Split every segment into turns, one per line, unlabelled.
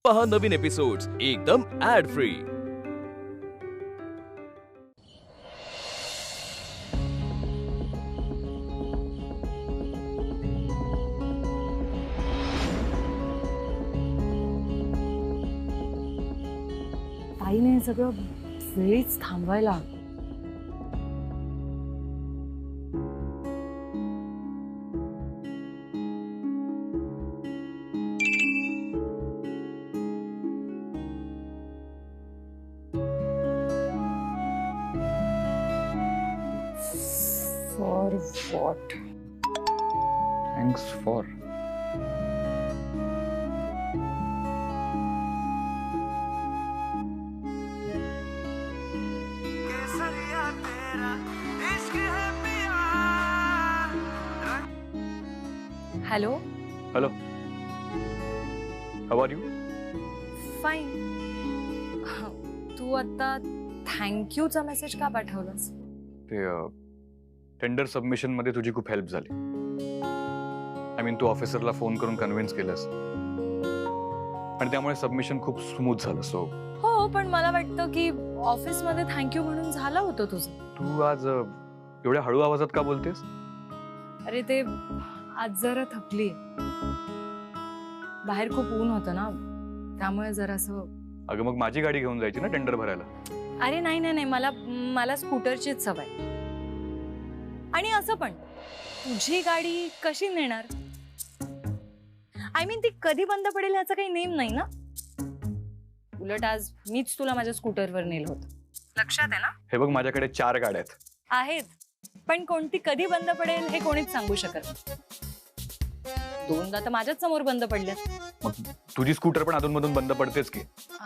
पहा नवीन एपिसोड्स एकदम ऍड फ्री।
ताईने हे सगळं वेळीच थांबवायला. For what?
Thanks for.
Hello.
Hello, how are you?
Fine. तू आता थँक्यूचा मेसेज का पाठवलास?
ते टेंडर सबमिशन मध्ये तुझी खूप हेल्प झाली. आय मीन तू ऑफिसरला फोन करून कन्व्हिन्स केलंस आणि त्यामुळे सबमिशन खूप स्मूथ झालं. सो
हो, पण मला वाटतं की ऑफिसमध्ये थँक्यू म्हणून झालं होतं तुझं.
तू आज एवढ्या हळू आवाजात का बोलतेस?
अरे ते आज जरा थकली. बाहेर खूप ऊन होतं ना, त्यामुळे जरासं.
अगं मग माझी गाडी घेऊन जायची ना टेंडर भरायला.
अरे नाही नाही नाही, मला स्कूटरचीच सवय. आणि असं पण तुझी गाडी कशी नेणार? आय मीन ती कधी बंद पडेल ह्याचा काही नेम नाही ना. उलट आज मीच तुला माझ्या स्कूटरवर नेलं होतं, लक्षात आहे ना?
हे बघ, माझ्याकडे 4 गाड्या
आहेत, पण कोणती कधी बंद पडेल हे कोणीच सांगू शकत नाही. 2दा तर माझ्याच समोर बंद पडल्यात.
मग तुझी स्कूटर पण अधूनमधून बंद पडतेच की.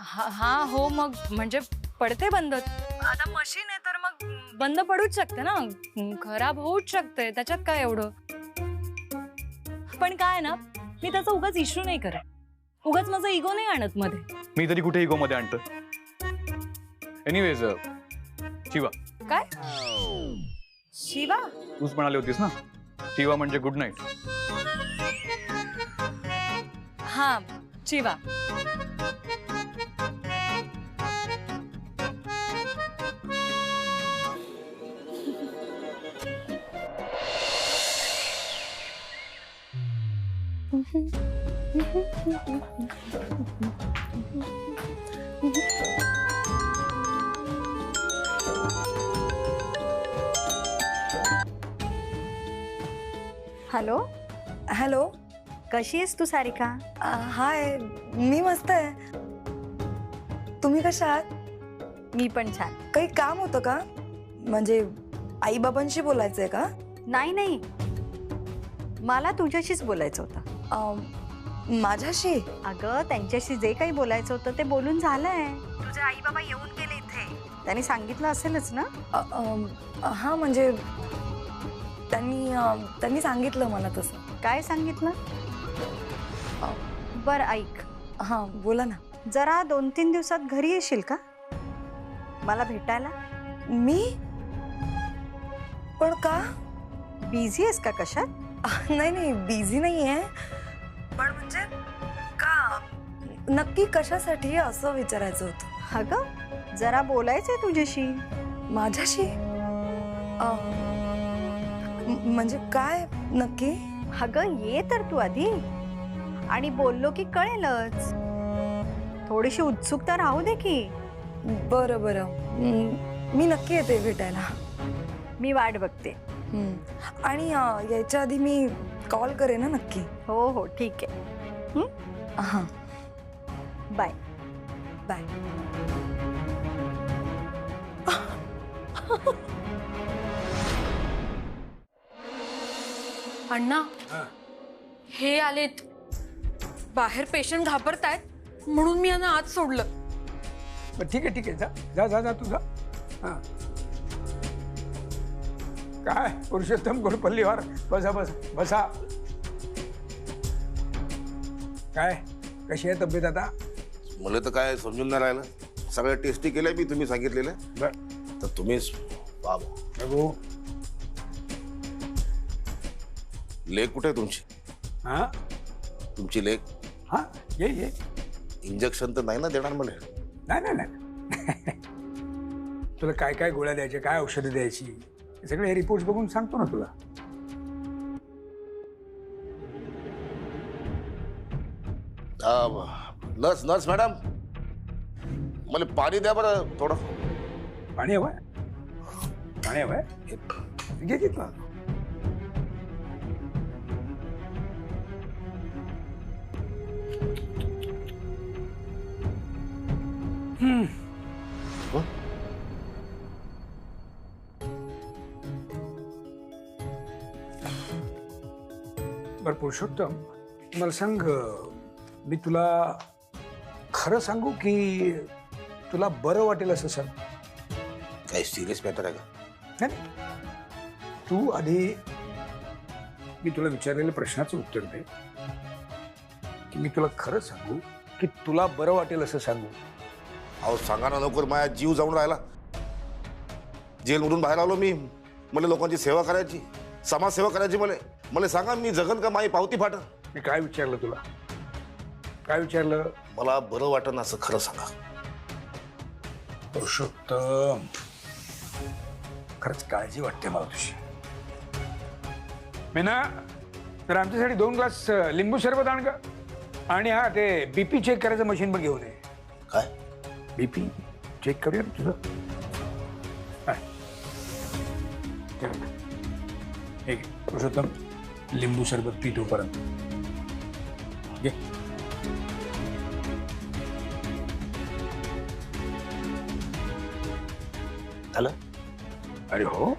हा हो, मग म्हणजे पडते बंद. आता मशीन आहे तर मग बंद पडूच शकते ना, खराब होऊच शकते, त्याच्यात काय एवढं. पण काय ना, मी त्याचा उगाच इश्यू नाही करत. उगाच माझा इगो नाही आणत मध्ये.
मी तरी कुठे इगो मध्ये आणतो? एनिवेज शिवा.
काय शिवा?
तूच म्हणाली होतीस ना, शिवा म्हणजे गुड नाईट.
हा, शिवा.
हॅलो.
हॅलो.
कशी आहेस तू सारिका?
हाय, मी मस्त आहे. तुम्ही कशा आहात?
मी पण छान.
काही काम होतं का? म्हणजे आई बाबांशी बोलायचंय का?
नाही नाही, मला तुझ्याशीच बोलायचं होतं.
माझ्याशी?
अगं, त्यांच्याशी जे काही बोलायचं होतं ते बोलून झालंय. तुझे आई बाबा येऊन गेले इथे. त्यांनी सांगितलं असेलच ना?
हा, म्हणजे त्यांनी सांगितलं मला तसं.
काय सांगितलं? बरं ऐक.
हा, बोला ना.
जरा 2-3 दिवसात घरी येशील का मला भेटायला?
मी? पण का?
बिझी आहेस का कशात?
नाही नाही, बिझी नाही आहे. पण म्हणजे का, नक्की कशासाठी असं विचारायचं होतं.
अगं, जरा बोलायचंय तुझ्याशी.
माझ्याशी? म्हणजे काय नक्की?
अगं, ये तर तू आधी, आणि बोललो की कळेलच. थोडीशी उत्सुकता राहू दे की.
बरं बरं, मी नक्की येते भेटायला.
मी वाट बघते.
आणि यायच्या आधी मी कॉल करेन ना नक्की.
हो हो, ठीक आहे.
हां,
बाय
बाय.
अण्णा, हे आलेत. बाहेर पेशंट घाबरतायत म्हणून मी यांना आत सोडलं.
ठीक आहे ठीक आहे, जा जा जा जा तुझा. हां, काय पुरुषोत्तम गुरुपल्लीवर. बसा बसा बसा. काय, कशी आहे तब्येत आता?
मला तर काय समजून नाही राहिलं. सगळ्या टेस्टी केल्या मी तुम्ही सांगितलेल्या.
बरं,
तर तुम्हीच बाबा.
प्रभू.
लेक कुठे आहे तुमची?
हां,
तुमची लेक?
हां, ये ये.
इंजेक्शन तर नाही ना देणार मला?
नाही नाही नाही तुला काय काय गोळ्या द्यायच्या, काय औषधं द्यायची, हे सगळे रिपोर्ट बघून सांगतो ना तुला.
नर्स नर्स मॅडम, मला पाणी द्या बरं थोडं.
पाणी हवंय? पाणी हवंय? घे घेतलं. बर पुरुषोत्तम, मला सांग, मी तुला खरं सांगू की तुला बरं वाटेल असं सांग?
काही सिरियस मॅटर आहे का?
नाही, तू आधी मी तुला विचारलेल्या प्रश्नाचं उत्तर दे की मी तुला खरं सांगू की तुला बरं वाटेल असं सांगू?
अहो सांगा ना लवकर, माझा जीव जाऊन राहिला. जेलमधून बाहेर आलो मी, मला लोकांची सेवा करायची, समाजसेवा करायची. मला सांगा, मी जगन का माई पावती फाट?
मी काय विचारलं तुला? काय विचारलं?
मला बरं वाटन असं खरं सांगा.
पुरुषोत्तम, खरंच काळजी वाटते मला तुझी. मी ना तर आमच्यासाठी 2 ग्लास लिंबू सरबत आण का, आणि हा ते बीपी चेक करायचं मशीन पण घेऊन ये.
काय
बीपी चेक करूया ना तुझं. हे घे, पुरुषोत्तम, लिंबू सरबत पी तोपर्यंत. घे.
झालं?
अरे हो,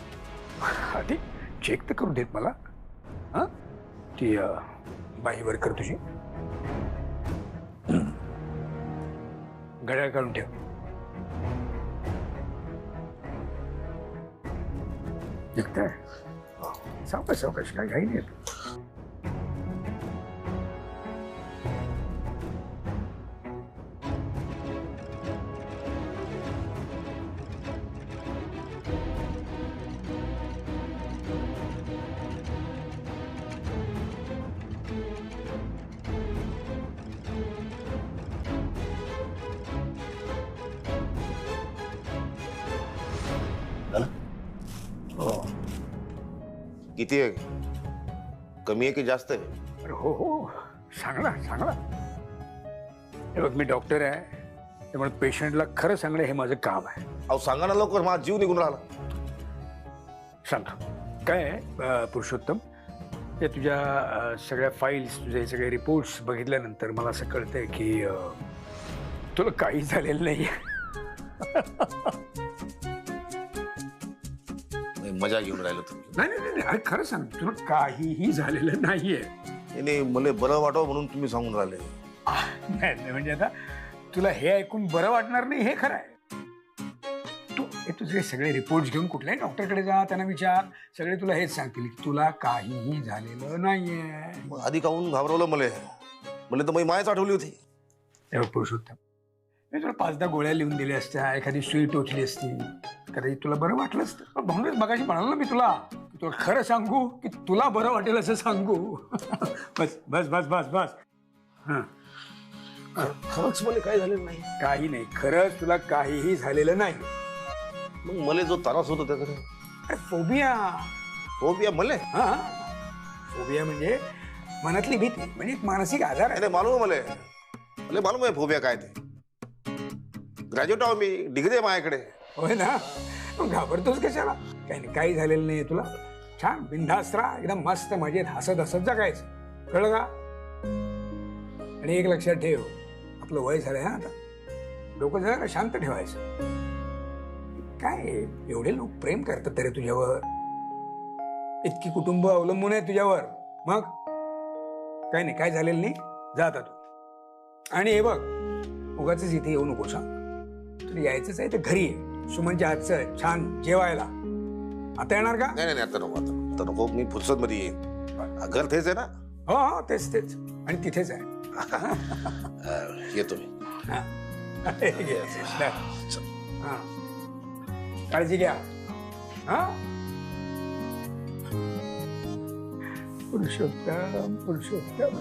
आधी चेक तर करू देत मला. हा, ती बाई वर्कर तुझी घड्याळ काढून ठेव. काय सावकाश सावकाश, काय घाई नाही.
किती आहे? कमी आहे की जास्त आहे?
अरे हो हो, सांगला सांगला. हे बघ, मी डॉक्टर आहे, त्यामुळे पेशंटला खरं सांगणं हे माझं काम आहे.
अहो सांगा ना लवकर, माझा जीव निघून राहिला.
सांगतो. काय आहे पुरुषोत्तम, ते तुझ्या सगळ्या फाईल्स, तुझे सगळे रिपोर्ट्स बघितल्यानंतर मला असं कळतंय की तुला काही झालेलं नाही.
मजा घेऊन राहिलो तुम्ही.
नाही नाही नाही, खरं सांग, तुला काहीही झालेलं नाहीये.
नाही, मला बरं वाटावं म्हणून तुम्ही सांगून राहिले.
नाही म्हणजे आता तुला हे ऐकून बरं वाटणार नाही हे खरं आहे. तू हे तुझे सगळे रिपोर्ट्स घेऊन कुठल्याही डॉक्टरकडे जा, त्यांना विचार, सगळे तुला हेच सांगतील की तुला काहीही झालेलं नाहीये.
मग आधी काहून घाबरवलं मला तर माझी मायच आठवली होती.
तेव्हा पुरुषोत्तम, मी तुला 5-10 गोळ्या लिहून दिल्या असत्या, एखादी सुई टोचली असती, कदाचित तुला बरं वाटलं असतं. पण म्हणूनच मगाशी म्हणालो ना मी तुला, की तुला खरं सांगू की तुला बरं वाटेल असं सांगू. बस बस बस बस बस. हां,
खरंच मला काय झालेलं नाही?
काही नाही, खरंच तुला काहीही झालेलं नाही.
मग मला जो त्रास होतो त्याकडे?
अरे फोबिया.
फोबिया? मला?
हा, फोबिया म्हणजे मनातली भीती, म्हणजे एक मानसिक आजार आहे.
मालूम आहे मला मालूम आहे फोबिया काय ते. ग्रॅज्युएट आहो मी, डिग्री आहे माझ्याकडे.
होय ना, मग घाबरतोस कशाला? काही नाही, काही झालेलं नाही तुला. छान बिनधास्त राहा, एकदम मस्त मजेत हसत हसत जगायचं, कळलं का? आणि एक लक्षात ठेव, आपलं वय झालंय हा आता, डोकं जरा शांत ठेवायचं. काय एवढे लोक प्रेम करतात तरी तुझ्यावर, इतकी कुटुंब अवलंबून आहे तुझ्यावर. मग काही नाही, काय झालेलं नाही, जा आता तू. आणि हे बघ, उगाच इथे येऊ नको सांग. तुला यायचंच आहे तर घरी ये, सुमनच्या हातचं छान जेवायला. आता येणार का?
नाही नाही, आता नको, आता नको, मी फुरसत मध्ये येईन. घर तेच आहे ना?
हो हो, तेच तेच, आणि तिथेच आहे.
येतो मी.
काळजी घ्या. हा, Purushottam Purushottam.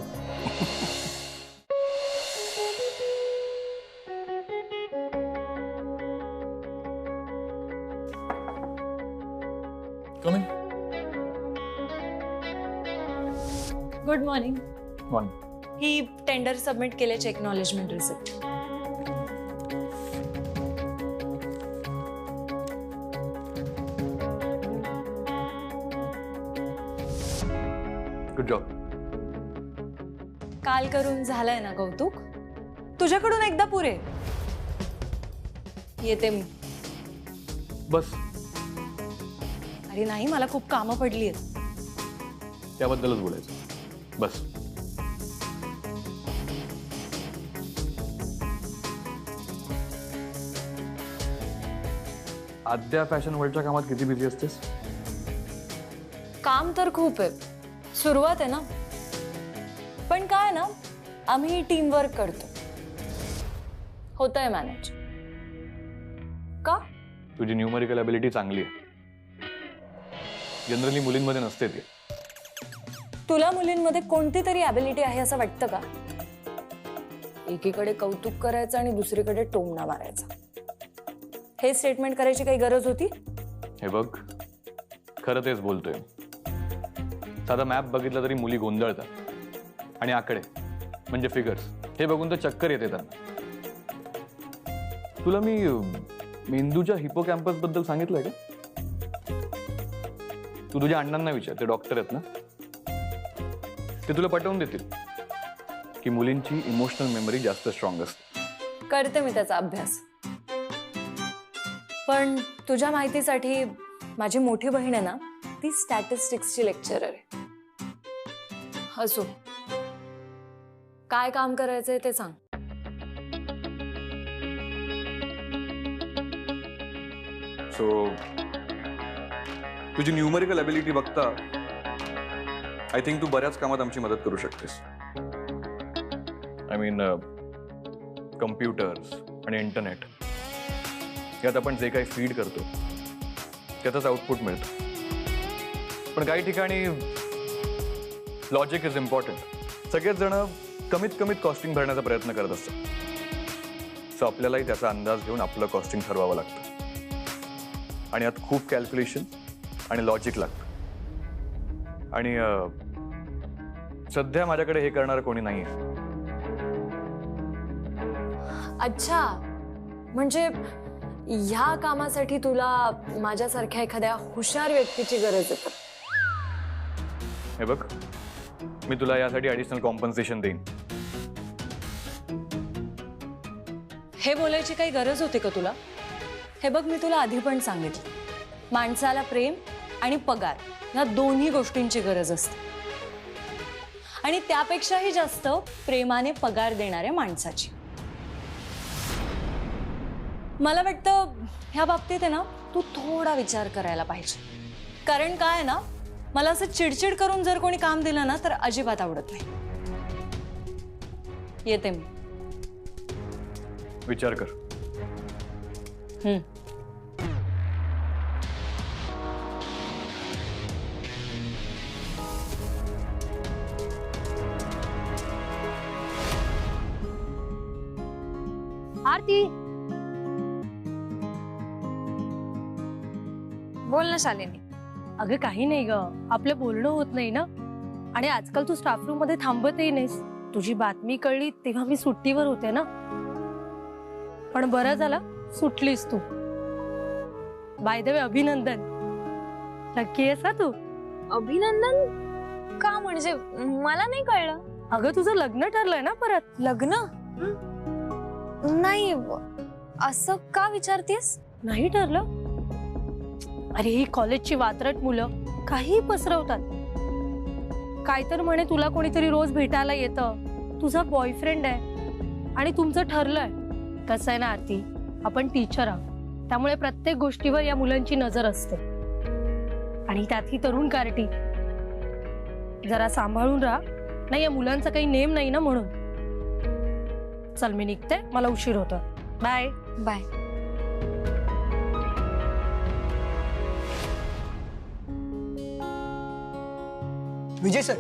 Coming.
Good morning.
Morning.
ही टेंडर सबमिट केल्याचे एक्नॉलेजमेंट रिसिप्ट.
Good job.
काल करून झालंय ना कौतुक? तुझ्याकडून एकदा पुरे. येते मी.
बस
अरे नाही, मला खूप कामं पडली आहेत.
त्याबद्दलच बोलायचं. बस. आद्या फॅशन वर्ल्डच्या कामात किती बिझी असतेस?
काम तर खूप आहे. सुरुवात आहे ना. पण काय ना, आम्ही टीम वर्क करतो. होतंय मॅनेज. का?
तुझी न्यूमरिकल ॲबिलिटी चांगली आहे. जनरली मुलींमध्ये नसते ती.
तुला मुलींमध्ये कोणती तरी ॲबिलिटी आहे असं वाटतं का? एकीकडे कौतुक करायचं आणि दुसरीकडे टोमणा मारायचा. हे स्टेटमेंट करायची काही गरज होती?
हे बघ, खरं तेच बोलतोय. साधा मॅप बघितला तरी मुली गोंधळतात. आणि आकडे म्हणजे फिगर्स हे बघून तर चक्कर येते त्यांना. तुला मी मेंदूच्या हिपोकॅम्पस बद्दल सांगितलंय का? तू तुझ्या अण्णांना विचार, ते डॉक्टर आहेत ना. ते तुला पटवून देतील की मुलींची इमोशनल मेमरी जास्त स्ट्रॉंग असते.
करते मी त्याचा अभ्यास. पण तुझ्या माहितीसाठी माझी मोठी बहीण आहे ना, ती स्टॅटिस्टिक्सची लेक्चरर आहे. असो, काय काम करायचंय ते सांग.
सो तुझी न्यूमरिकल ॲबिलिटी बघता आय थिंक तू बऱ्याच कामात आमची मदत करू शकतेस. आय मीन कम्प्युटर्स आणि इंटरनेट यात आपण जे काही फीड करतो त्यातच आउटपुट मिळतं. पण काही ठिकाणी लॉजिक इज इम्पॉर्टंट. सगळेच जण कमीत कमीत कॉस्टिंग भरण्याचा प्रयत्न करत असतात. सो आपल्यालाही त्याचा अंदाज घेऊन आपलं कॉस्टिंग ठरवावं लागतं. आणि यात खूप कॅल्क्युलेशन आणि लॉजिक लागतं. आणि सध्या माझ्याकडे हे करणारं कोणी नाही आहे.
अच्छा, म्हणजे ह्या कामासाठी तुला माझ्यासारख्या एखाद्या हुशार व्यक्तीची गरज आहे.
हे बघ, मी तुला यासाठी ॲडिशनल कॉम्पन्सेशन देईन.
हे बोलायची काही गरज होती का तुला? हे बघ, मी तुला आधी पण सांगितलं, माणसाला प्रेम आणि पगार ह्या दोन्ही गोष्टींची गरज असते. आणि त्यापेक्षाही जास्त प्रेमाने पगार देणाऱ्या माणसाची. मला वाटतं ह्या बाबतीत आहे ना, तू थोडा विचार करायला पाहिजे. कारण काय ना, मला असं चिडचिड करून जर कोणी काम दिलं ना तर अजिबात आवडत नाही. येते मी.
विचार कर.
आरती, बोल ना शालिनी.
अगं काही नाही ग, आपलं बोलणं होत नाही ना. आणि आजकाल तू स्टाफ रूम मध्ये थांबतही नाहीस. तुझी बातमी कळली तेव्हा मी सुट्टीवर होते ना. पण बरं झालं सुटलीस तू. बाय द वे, अभिनंदन. नक्की आहेस का तू?
अभिनंदन का? म्हणजे मला नाही कळलं.
अगं तुझं लग्न ठरलंय ना परत.
लग्न? नाही, असं का विचारतेस?
नाही ठरलं? अरे ही कॉलेजची वात्रट मुलं काही पसरवतात. काय तर म्हणे तुला कोणीतरी रोज भेटायला येतं, तुझा बॉयफ्रेंड आहे आणि तुमचं ठरलंय. कसं आहे ना आरती, आपण टीचर आहोत, त्यामुळे प्रत्येक गोष्टीवर या मुलांची नजर असते. आणि त्यात ही तरुण कार्टी. जरा सांभाळून राहा. नाही, या मुलांचा काही नेम नाही ना म्हणून. चल मी निघते, मला उशीर होतो. Bye
bye.
Vijay sir,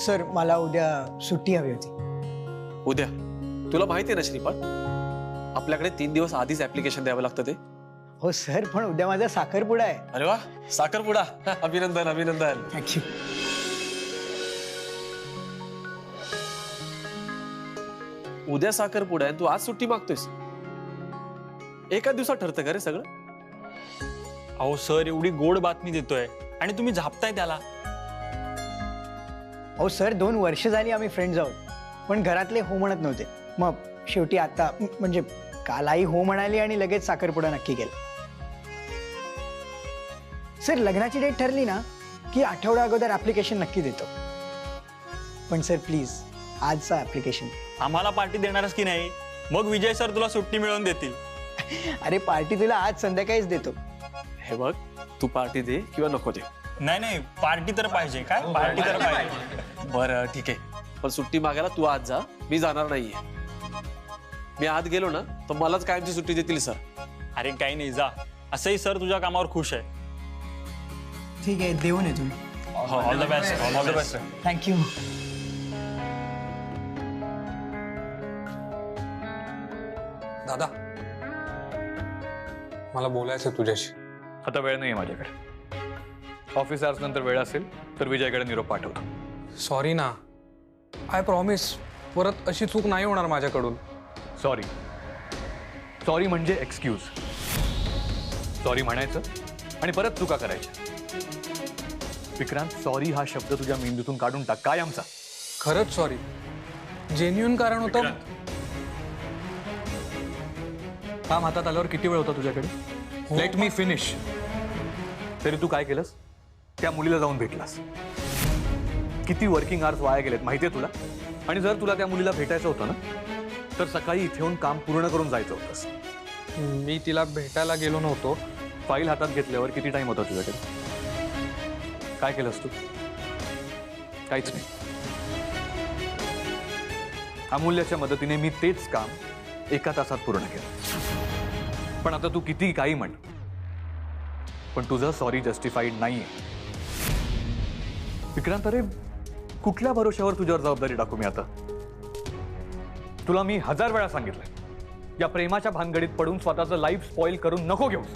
sir मला उद्या सुट्टी हवी होती.
उद्या? तुला माहिती आहे ना श्रीपाद, आपल्याकडे 3 दिवस आधीच ऍप्लिकेशन द्यावं लागतं ते.
हो सर, पण उद्या माझा साखरपुडा आहे.
अरे वा, साखरपुडा. अभिनंदन अभिनंदन.
थँक्यू.
उद्या साखरपुडा आहे, तू आज सुट्टी मागतोयस? एका दिवसात ठरतं का रे सगळं?
अहो सर, एवढी गोड बातमी देतोय आणि तुम्ही झापताय त्याला.
अहो सर, 2 वर्ष झाली आम्ही फ्रेंड्स आहोत, पण घरातले हो म्हणत नव्हते. मग शेवटी आता म्हणजे काल आई हो म्हणाली आणि लगेच साखरपुडा नक्की केला. सर, लग्नाची डेट ठरली ना की आठवडा अगोदर ऍप्लिकेशन नक्की देतो. पण सर प्लीज आजचा ऍप्लिकेशन.
आम्हाला पार्टी देणारच की नाही? मग विजय सर तुला सुट्टी मिळवून देतील.
अरे पार्टी तुला आज संध्याकाळीच देतो.
हे बघ, तू पार्टी दे किंवा नको दे.
नाही नाही, पार्टी तर पाहिजे. काय पार्टी तर पाहिजे.
बरं ठीक आहे, पण सुट्टी मागायला तू आज जा, मी जाणार नाहीये. मी आत गेलो ना तर मलाच कायमची सुट्टी देतील सर.
अरे काही नाही, जा. असंही सर तुझ्या कामावर खुश आहे.
ठीक आहे, देऊन येतो.
All the best. All the best.
Thank you.
दादा, मला बोलायचं तुझ्याशी.
आता वेळ नाही आहे माझ्याकडे. ऑफिस आवर्स नंतर वेळ असेल तर विजयकडे निरोप पाठवतो.
सॉरी ना, आय प्रॉमिस, परत अशी चूक नाही होणार माझ्याकडून.
सॉरी. सॉरी म्हणजे एक्सक्यूज. सॉरी म्हणायचं आणि परत चुका करायच्या. विक्रांत, सॉरी हा शब्द तुझ्या मेंदूतून काढून टाक. काय आमचा?
खरंच सॉरी. जेन्युइन कारण होतं.
काम हातात आल्यावर किती वेळ होता तुझ्याकडे? Let me finish. तरी तू काय केलंस? त्या मुलीला जाऊन भेटलास. किती वर्किंग आवर्स वाया गेलेत माहितीये तुला? आणि जर तुला त्या मुलीला भेटायचं होतं ना तर सकाळी इथे येऊन काम पूर्ण करून जायचं होतंस.
मी तिला भेटायला गेलो नव्हतो.
फाईल हातात घेतल्यावर किती टाइम होता तुझ्याकडे? काय केलंस तू? काहीच नाही. अमूल्याच्या मदतीने मी तेच काम 1 तासात पूर्ण केलं. पण आता तू किती काही म्हण, पण तुझं सॉरी जस्टिफाईड नाहीये. विक्रांत, अरे कुठल्या भरोश्यावर तुझ्यावर जबाबदारी टाकू मी आता? तुला मी 1000 वेळा सांगितलंय, या प्रेमाच्या भानगडीत पडून स्वतःचं लाईफ स्पॉइल करून नको घेऊस.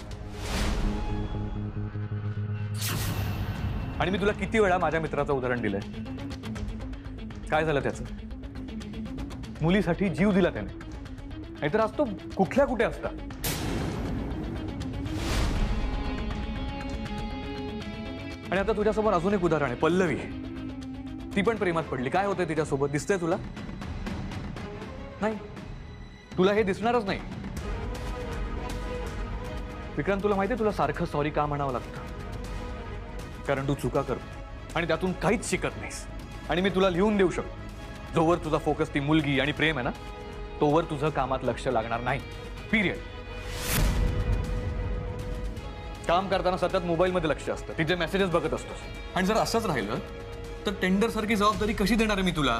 आणि मी तुला किती वेळा माझ्या मित्राचं उदाहरण दिलंय. काय झालं त्याचं? मुलीसाठी जीव दिला त्याने, नाहीतर आज तो कुठल्या कुठे असता. आणि आता तुझ्यासमोर अजून एक उदाहरण आहे, पल्लवी. ती पण प्रेमात पडली. काय होतंय तिच्यासोबत? दिसतंय तुला? नाही, तुला हे दिसणारच नाही. विक्रांत, तुला माहितीये तुला सारखं सॉरी का म्हणावं लागतं? कारण तू चुका करतो आणि त्यातून काहीच शिकत नाहीस. आणि मी तुला लिहून देऊ शकतो, जोवर तुझा फोकस ती मुलगी आणि प्रेम आहे ना, तोवर तुझं कामात लक्ष लागणार नाही. पिरियड. काम करताना सतत मोबाईलमध्ये लक्ष असतं, तिचे मेसेजेस बघत असतोस. आणि जर असंच राहिलं तर टेंडर सारखी जबाबदारी कशी देणार आहे मी तुला?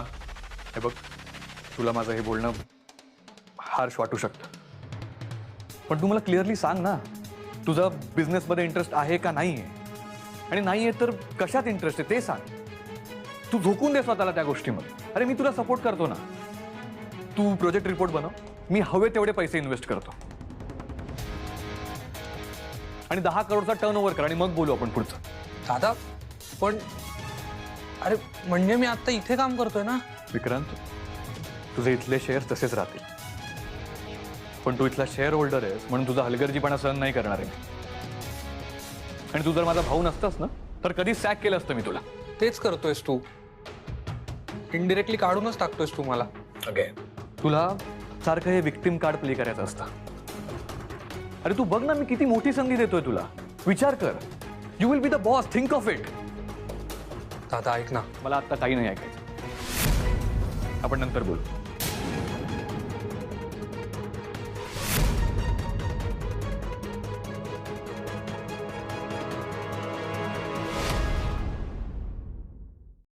हे बघ, तुला माझं हे बोलणं हार्श वाटू शकतं, पण तू मला क्लिअरली सांग ना, तुझा बिझनेसमध्ये इंटरेस्ट आहे का नाहीये? आणि नाहीये तर कशात इंटरेस्ट आहे ते सांग. तू झोकून दे स्वतःला त्या गोष्टीमध्ये. अरे मी तुला सपोर्ट करतो ना. तू प्रोजेक्ट रिपोर्ट बनव, मी हवे तेवढे पैसे इन्व्हेस्ट करतो. आणि 10 करोडचा टर्नओव्हर कर आणि मग बोलू आपण पुढचं.
दादा, पण अरे म्हणजे मी आता इथे काम करतोय ना.
विक्रांत, तुझे इथले शेअर्स तसेच राहतील, पण तू इथला शेअर होल्डर आहेस म्हणून तुझा हलगर्जीपणा सहन नाही करणार आहे. आणि तू जर माझा भाऊ नसतास ना तर कधीच सॅक केलं असतं मी तुला.
तेच करतोयस तू. इनडिरेक्टली काढूनच टाकतोयस तू मला.
तुला सारखं हे विक्टिम कार्ड प्ले करायचं असतं. अरे तू बघ ना, मी किती मोठी संधी देतोय तुला. विचार कर. You will be the boss. Think of it.
दादा ऐक ना,
मला आता काही नाही ऐकायचं. आपण नंतर बोलू.